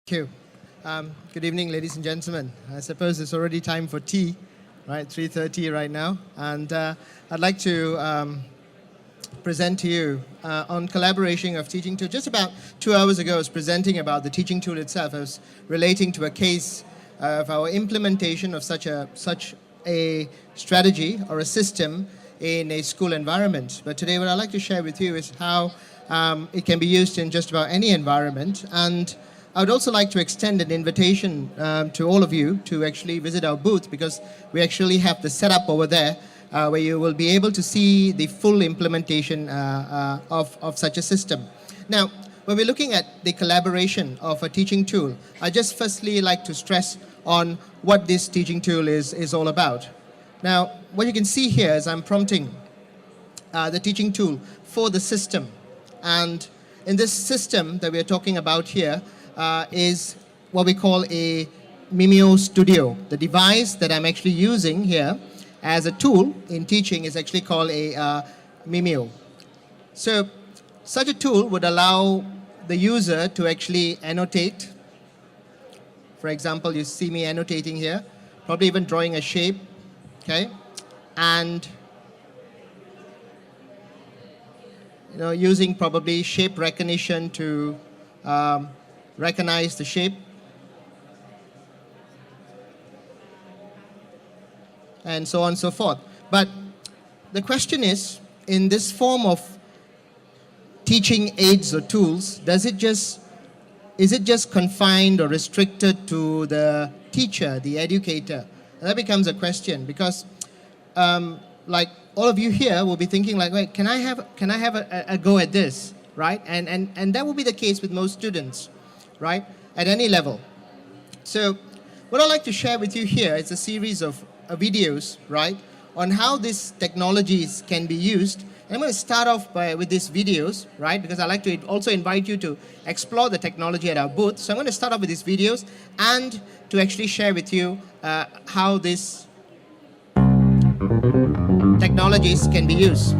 Thank you. Good evening, ladies and gentlemen. I suppose it's already time for tea, right? 3:30 right now. And I'd like to present to you on collaboration of teaching tool. Just about 2 hours ago, I was presenting about the teaching tool itself. I was relating to a case of our implementation of such a strategy or a system in a school environment. But today, what I'd like to share with you is how it can be used in just about any environment. And I would also like to extend an invitation to all of you to actually visit our booth, because we actually have the setup over there where you will be able to see the full implementation of such a system. Now, when we're looking at the collaboration of a teaching tool, I just firstly like to stress on what this teaching tool is all about. Now, what you can see here is I'm prompting the teaching tool for the system. And in this system that we're talking about here, is what we call a Mimeo Studio. The device that I'm actually using here as a tool in teaching is actually called a Mimeo. So such a tool would allow the user to actually annotate. For example, you see me annotating here, probably even drawing a shape, okay? And using probably shape recognition to recognize the shape, and so on and so forth. But the question is, in this form of teaching aids or tools, is it just confined or restricted to the teacher, the educator? And that becomes a question, because like all of you here will be thinking like, wait, can I have a go at this, right? And that will be the case with most students, right, at any level. So what I'd like to share with you here is a series of videos, right, on how these technologies can be used. And I'm going to start off with these videos, right, because I like to also invite you to explore the technology at our booth. So I'm going to start off with these videos and to actually share with you how these technologies can be used.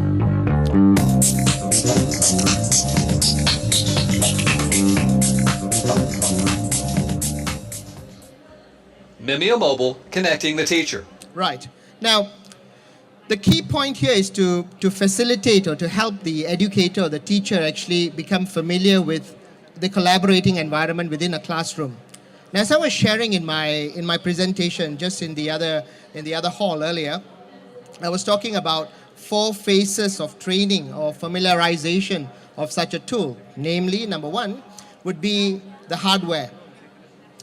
Mimeo Mobile, connecting the teacher. Right. Now, the key point here is to facilitate or to help the educator or the teacher actually become familiar with the collaborating environment within a classroom. Now, as I was sharing in my presentation just in the other hall earlier, I was talking about 4 phases of training or familiarization of such a tool. Namely, number 1 would be the hardware.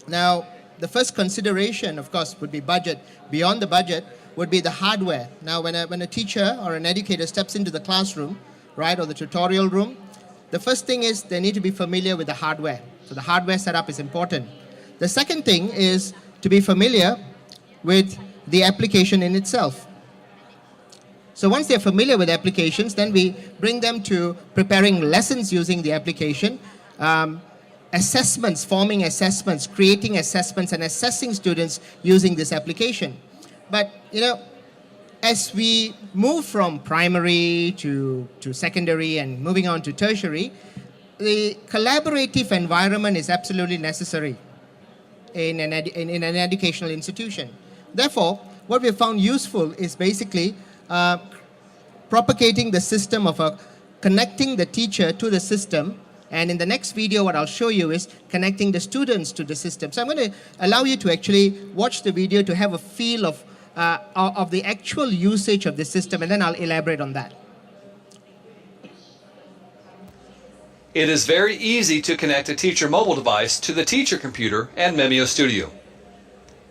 Now, the first consideration, of course, would be budget. Beyond the budget would be the hardware. Now, when a teacher or an educator steps into the classroom, right, or the tutorial room, the first thing is they need to be familiar with the hardware. So the hardware setup is important. The second thing is to be familiar with the application in itself. So once they're familiar with applications, then we bring them to preparing lessons using the application, assessments, forming assessments, creating assessments, and assessing students using this application. But, as we move from primary to secondary and moving on to tertiary, the collaborative environment is absolutely necessary in an educational institution. Therefore, what we have found useful is basically propagating the system of connecting the teacher to the system. And in the next video, what I'll show you is connecting the students to the system. So I'm going to allow you to actually watch the video to have a feel of the actual usage of the system, and then I'll elaborate on that. It is very easy to connect a teacher mobile device to the teacher computer and Mimeo Studio.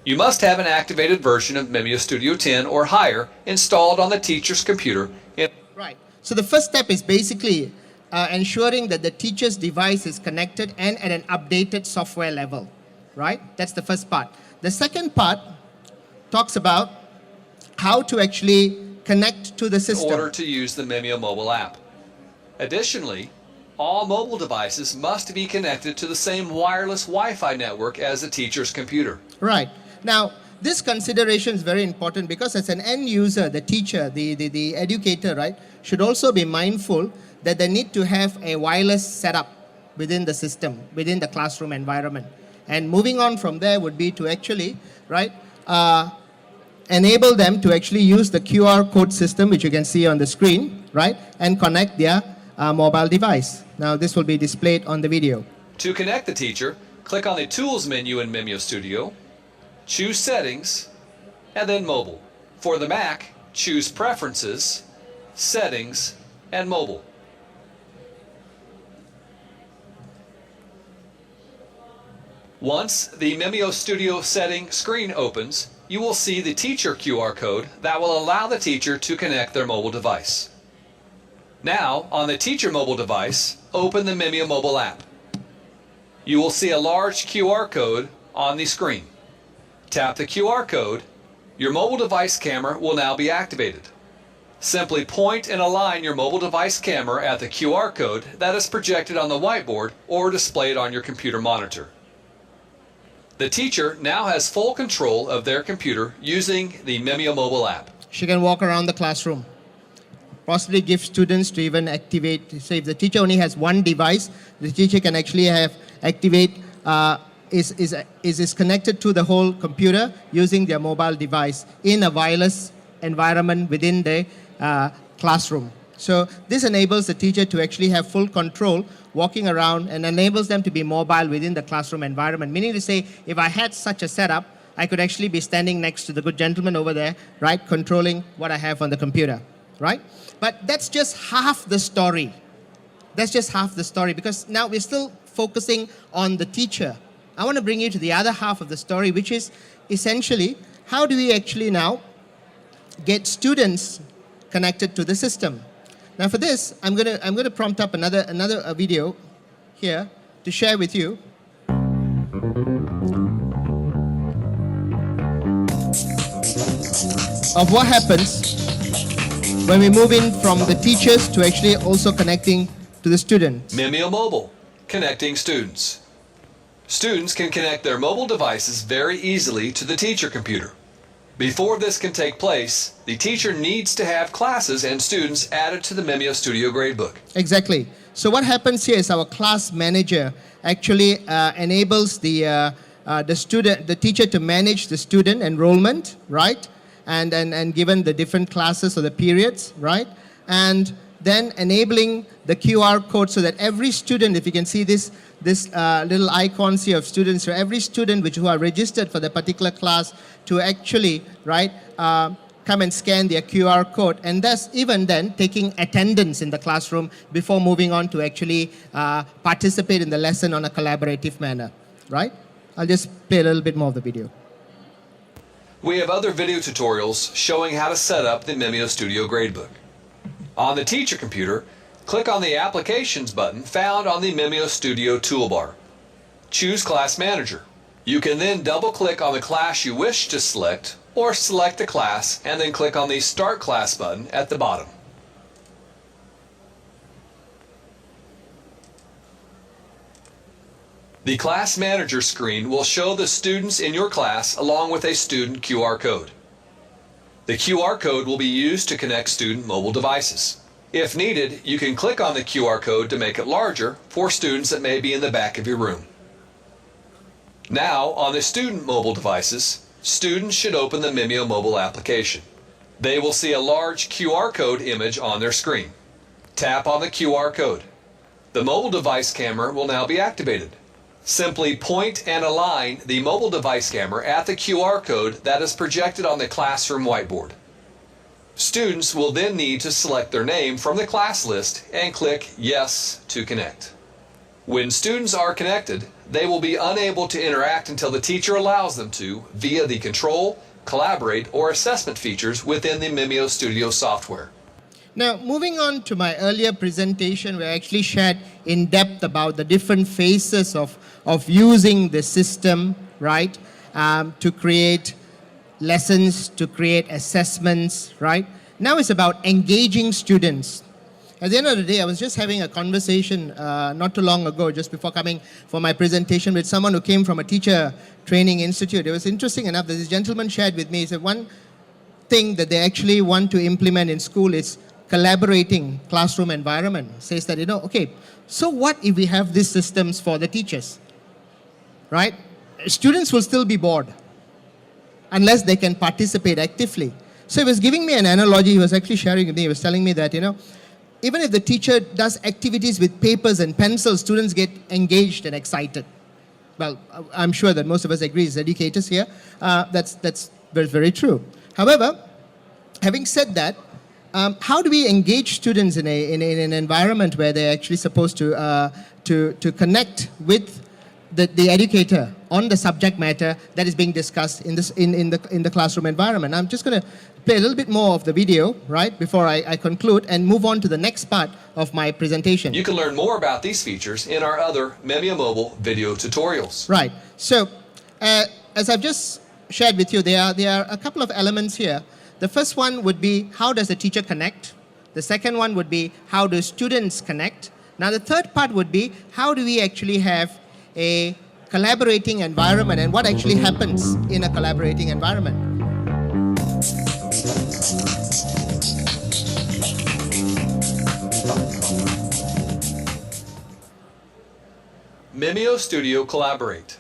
You must have an activated version of Mimeo Studio 10 or higher installed on the teacher's computer. Right. So the first step is basically ensuring that the teacher's device is connected and at an updated software level, right? That's the first part. The second part talks about how to actually connect to the system In order to use the Mimeo mobile app. Additionally, all mobile devices must be connected to the same wireless Wi-Fi network as the teacher's computer. Right. Now, this consideration is very important, because as an end user, the teacher, the educator, right, should also be mindful that they need to have a wireless setup within the system, within the classroom environment. And moving on from there would be to actually, right, enable them to actually use the QR code system, which you can see on the screen, right, and connect their mobile device. Now, this will be displayed on the video. To connect the teacher, click on the Tools menu in Mimeo Studio, choose Settings, and then Mobile. For the Mac, choose Preferences, Settings, and Mobile. Once the Mimeo Studio setting screen opens, you will see the teacher QR code that will allow the teacher to connect their mobile device. Now, on the teacher mobile device, open the Mimeo mobile app. You will see a large QR code on the screen. Tap the QR code. Your mobile device camera will now be activated. Simply point and align your mobile device camera at the QR code that is projected on the whiteboard or displayed on your computer monitor. The teacher now has full control of their computer using the Mimeo mobile app. She can walk around the classroom, possibly give students to even activate. So if the teacher only has one device, the teacher can actually have activate, is connected to the whole computer using their mobile device in a wireless environment within the classroom. So this enables the teacher to actually have full control walking around and enables them to be mobile within the classroom environment. Meaning to say, if I had such a setup, I could actually be standing next to the good gentleman over there, right, controlling what I have on the computer, right? But that's just half the story. That's just half the story, because now we're still focusing on the teacher. I want to bring you to the other half of the story, which is essentially, how do we actually now get students connected to the system? Now for this, I'm going to prompt up another video here to share with you. Of what happens when we move in from the teachers to actually also connecting to the students. Mimeo Mobile, connecting students. Students can connect their mobile devices very easily to the teacher computer. Before this can take place, the teacher needs to have classes and students added to the Mimeo Studio Gradebook. Exactly. So what happens here is our class manager actually enables the teacher to manage the student enrollment, right? And given the different classes or the periods, right? And then enabling the QR code so that every student, if you can see this little icons here of students, so every student who are registered for the particular class to actually, right, come and scan their QR code, and thus even then taking attendance in the classroom before moving on to actually participate in the lesson on a collaborative manner, right? I'll just play a little bit more of the video. We have other video tutorials showing how to set up the Mimeo Studio Gradebook. On the teacher computer, click on the Applications button found on the Mimeo Studio toolbar. Choose Class Manager. You can then double-click on the class you wish to select, or select a class and then click on the Start Class button at the bottom. The Class Manager screen will show the students in your class along with a student QR code. The QR code will be used to connect student mobile devices. If needed, you can click on the QR code to make it larger for students that may be in the back of your room. Now, on the student mobile devices, students should open the Mimeo mobile application. They will see a large QR code image on their screen. Tap on the QR code. The mobile device camera will now be activated. Simply point and align the mobile device camera at the QR code that is projected on the classroom whiteboard. Students will then need to select their name from the class list and click Yes to connect. When students are connected, they will be unable to interact until the teacher allows them to via the Control, Collaborate, or Assessment features within the Mimeo Studio software. Now, moving on to my earlier presentation, where I actually shared in depth about the different phases of using the system, right, to create lessons, to create assessments, right? Now it's about engaging students. At the end of the day, I was just having a conversation not too long ago, just before coming for my presentation, with someone who came from a teacher training institute. It was interesting enough that this gentleman shared with me, he said one thing that they actually want to implement in school is collaborating classroom environment. Says that, okay, so what if we have these systems for the teachers, right? students will still be bored unless they can participate actively. So he was giving me an analogy. He was actually sharing with me. He was telling me that, even if the teacher does activities with papers and pencils, students get engaged and excited. Well, I'm sure that most of us agree as educators here. That's very, very true. However, having said that, how do we engage students in an environment where they're actually supposed to connect with the educator on the subject matter that is being discussed in the classroom environment? I'm just going to play a little bit more of the video, right, before I conclude and move on to the next part of my presentation. You can learn more about these features in our other Mimeo mobile video tutorials. Right. So, as I've just shared with you, there are a couple of elements here. The first one would be, how does the teacher connect? The second one would be, how do students connect? Now, the third part would be, how do we actually have a collaborating environment, and what actually happens in a collaborating environment? Mimeo Studio Collaborate.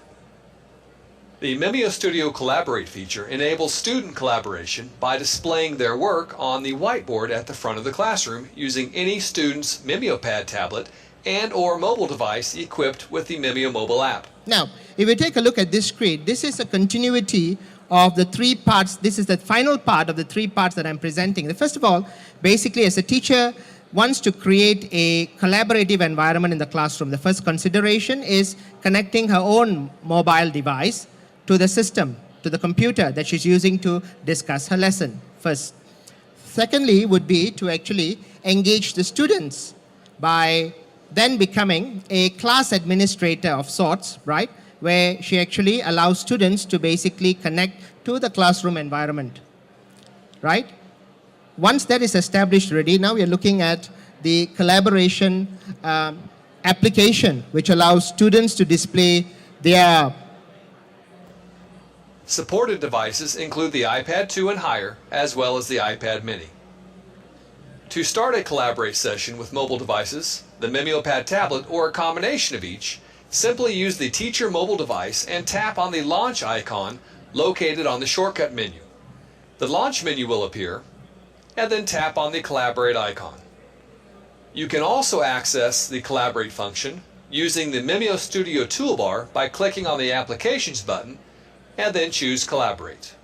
The Mimeo Studio Collaborate feature enables student collaboration by displaying their work on the whiteboard at the front of the classroom using any student's Mimeo Pad tablet and/or mobile device equipped with the Mimeo mobile app. Now, if we take a look at this screen, this is a continuity of the three parts. This is the final part of the three parts that I'm presenting. First of all, basically, as a teacher wants to create a collaborative environment in the classroom, the first consideration is connecting her own mobile device to the system, to the computer that she's using to discuss her lesson first. Secondly would be to actually engage the students by then becoming a class administrator of sorts, right, where she actually allows students to basically connect to the classroom environment, right? Once that is established already, now we are looking at the collaboration application, which allows students to display their Supported devices include the iPad 2 and higher, as well as the iPad mini. To start a Collaborate session with mobile devices, the Mimeo Pad tablet, or a combination of each, simply use the teacher mobile device and tap on the launch icon located on the shortcut menu. The launch menu will appear, and then tap on the Collaborate icon. You can also access the Collaborate function using the Mimeo Studio toolbar by clicking on the Applications button and then choose Collaborate.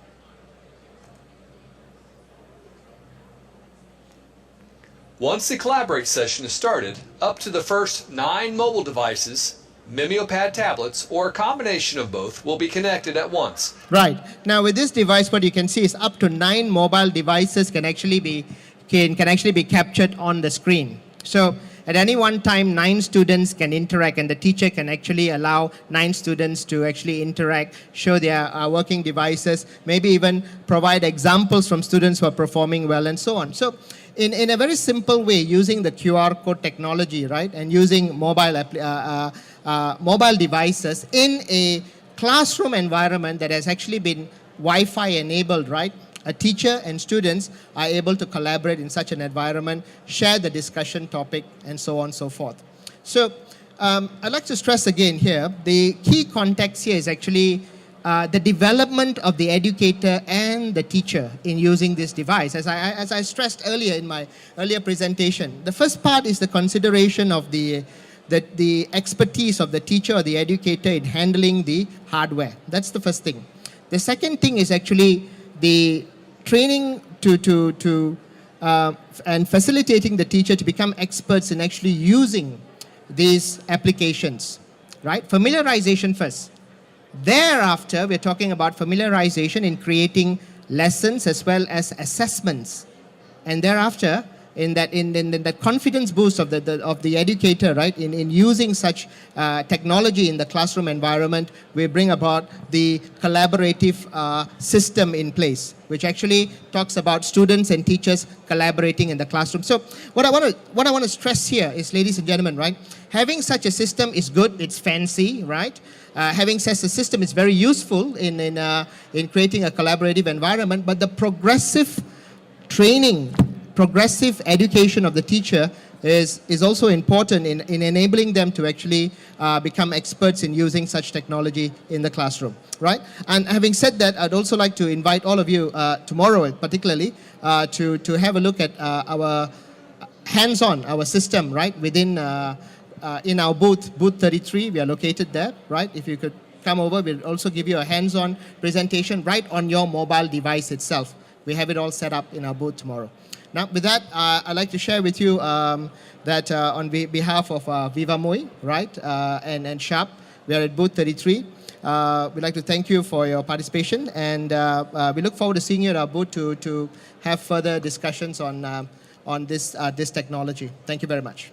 Once the Collaborate session is started, up to the first 9 mobile devices, Mimeo Pad tablets, or a combination of both, will be connected at once. Right. Now with this device, what you can see is up to 9 mobile devices can actually be captured on the screen. So at any one time, 9 students can interact, and the teacher can actually allow 9 students to actually interact, show their working devices, maybe even provide examples from students who are performing well, and so on. So in a very simple way, using the QR code technology, right, and using mobile devices in a classroom environment that has actually been Wi-Fi enabled, right? A teacher and students are able to collaborate in such an environment, share the discussion topic, and so on and so forth. So I'd like to stress again here, the key context here is actually the development of the educator and the teacher in using this device. As I stressed earlier in my earlier presentation, the first part is the consideration of the expertise of the teacher or the educator in handling the hardware. That's the first thing. The second thing is actually the training and facilitating the teacher to become experts in actually using these applications, right? Familiarization first. Thereafter, we're talking about familiarization in creating lessons as well as assessments. And thereafter, in that confidence boost of the educator, right, in using such technology in the classroom environment, we bring about the collaborative system in place, which actually talks about students and teachers collaborating in the classroom. So what I want to stress here is, ladies and gentlemen, right, having such a system is good. It's fancy, right? Having such a system is very useful in creating a collaborative environment, but the progressive training, progressive education of the teacher is also important in enabling them to actually become experts in using such technology in the classroom, right? And having said that, I'd also like to invite all of you tomorrow particularly to have a look at our hands-on, our system, right, within in our booth 33. We are located there, right? If you could come over, we'll also give you a hands-on presentation right on your mobile device itself. We have it all set up in our booth tomorrow. Now, with that, I'd like to share with you that on behalf of Vivamui, right, and Sharp, we are at booth 33. We'd like to thank you for your participation, and we look forward to seeing you at our booth to have further discussions on this technology. Thank you very much.